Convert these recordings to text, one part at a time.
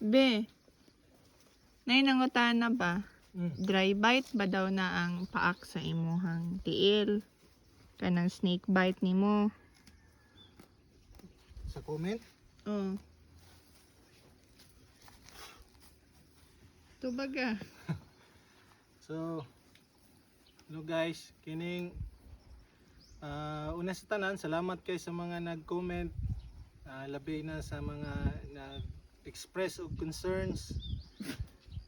Be, nangutan na ba? Mm. Dry bite ba daw na ang paak sa imuhang tiil? Kanang snake bite nimo. Sa comment. Oh. Tubaga. So, hello guys, kining una sa tanan, salamat kay sa mga nag-comment, labi na sa mga nag-express of concerns.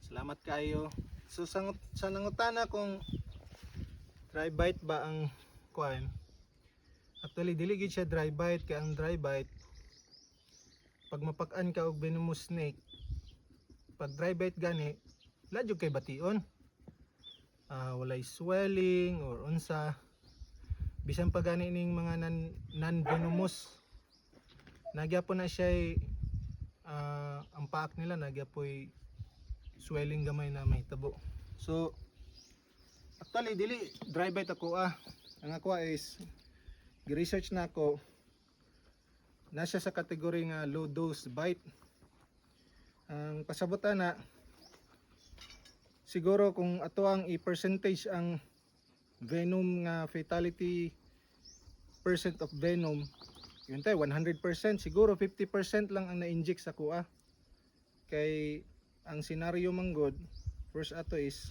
Salamat kayo. So sa nangutana kung dry bite ba ang kuan, actually dili gid siya dry bite, kay ang dry bite pag mapak-an ka og venomous snake, pag dry bite gani ladyo kay bation, walay swelling or unsa, bisan pa gani ning mga non-venomous nagyapon na siya ang paak nila nagyapoy swelling gamay na mahitabo. So actually dili dry bite ako ang ako is gi-research na ako, na siya sa kategory nga low dose bite. Ang pasabutan na siguro kung ato ang i-percentage ang venom nga fatality percent of venom, yun tayo 100%, siguro 50% lang ang na-inject sa kuha. Kay ang senaryo manggod first ato is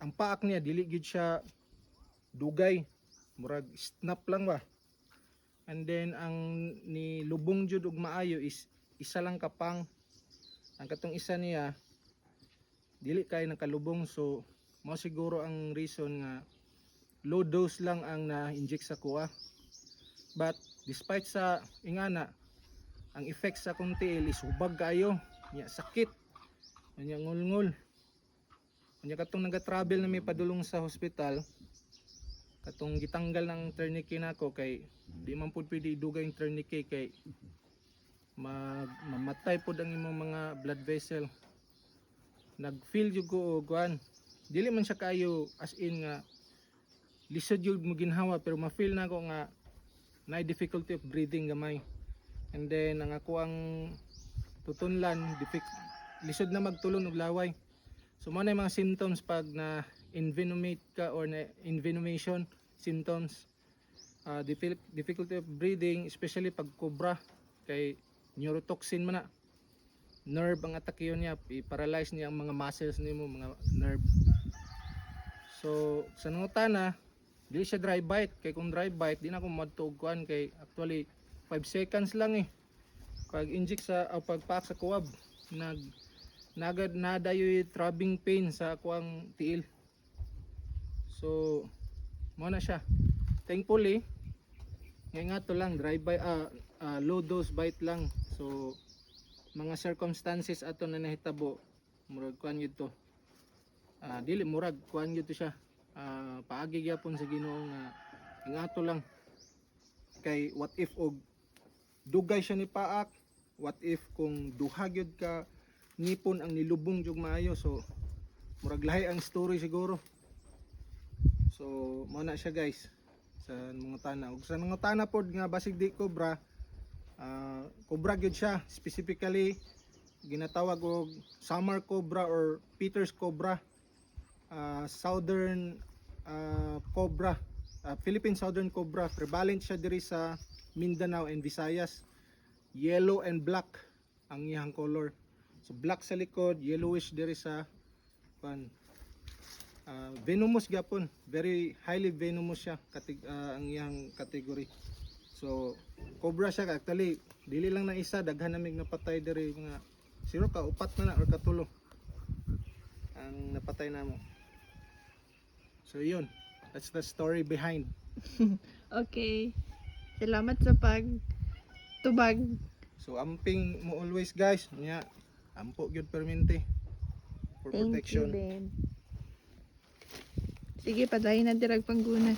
ang paak niya dili gid siya dugay, murag snap lang ba, and then ang ni lubong jud og maayo is isa lang kapang, ang katong isa niya dili kay nakalubong. So mao siguro ang reason nga low dose lang ang na-inject sa kuha. But despite sa ingana, ang effects sa akong tiil is hubag kayo, nya sakit, nya ngulngul. Nya katong naga-travel na may padulong sa hospital, katong gitanggal ng tourniquet nako kay di man pud pwede idugay yung tourniquet kay mamatay pud ang imong mga blood vessel. Nag-feel jud ko og kuan, dili man siya kayo as in nga lisod jud mo ginhawa, pero ma-feel na ko nga na difficulty of breathing gamay. And then ang ako ang tutunlan, lisod na magtulon og laway. So mo na yung mga symptoms pag na envenomate ka or na envenomation symptoms. Difficulty of breathing, especially pag cobra, kay neurotoxin man na, nerve ang atake yun niya, i-paralyze niya ang mga muscles nimo, mga nerve. So sa nangutana, dili siya dry bite, kay kung dry bite di na ako madtuguan, kay actually 5 seconds lang pag inject sa pagpaak sa kuwab, nadayoy throbbing pain sa akuang tiil. So mo na siya, thankfully nga to lang dry bite, low dose bite lang. So mga circumstances ato na nahitabo, murag kuan gyud to, dili murag kuan gyud to siya, paagi gyapon sa Ginoo nga ingato lang. Kay what if og dugay siya ni paak, what if kung duha gyud ka ngipon ang nilubong jug maayo, so murag lahi ang story siguro. So mao na siya guys sa mga tana. Ug sa mga tana pod nga basig di cobra, cobra gyud siya, specifically ginatawag og summer cobra or Peter's cobra, southern cobra, Philippine southern cobra. Prevalent siya diri sa Mindanao and Visayas. Yellow and black ang iyang color. So black sa likod, yellowish diri sa venomous gapon, very highly venomous siya, ang iyang category. So cobra siya, actually dili lang na isa, daghan namig napatay diri, mga siro ka upat na or katulo ang napatay namo. So yun, that's the story behind. Okay. Salamat sa pagtubag. So amping mo always guys, nya ampo gyud permente for Thank you, protection. Ben. Sige, padayon na dirag pangguna.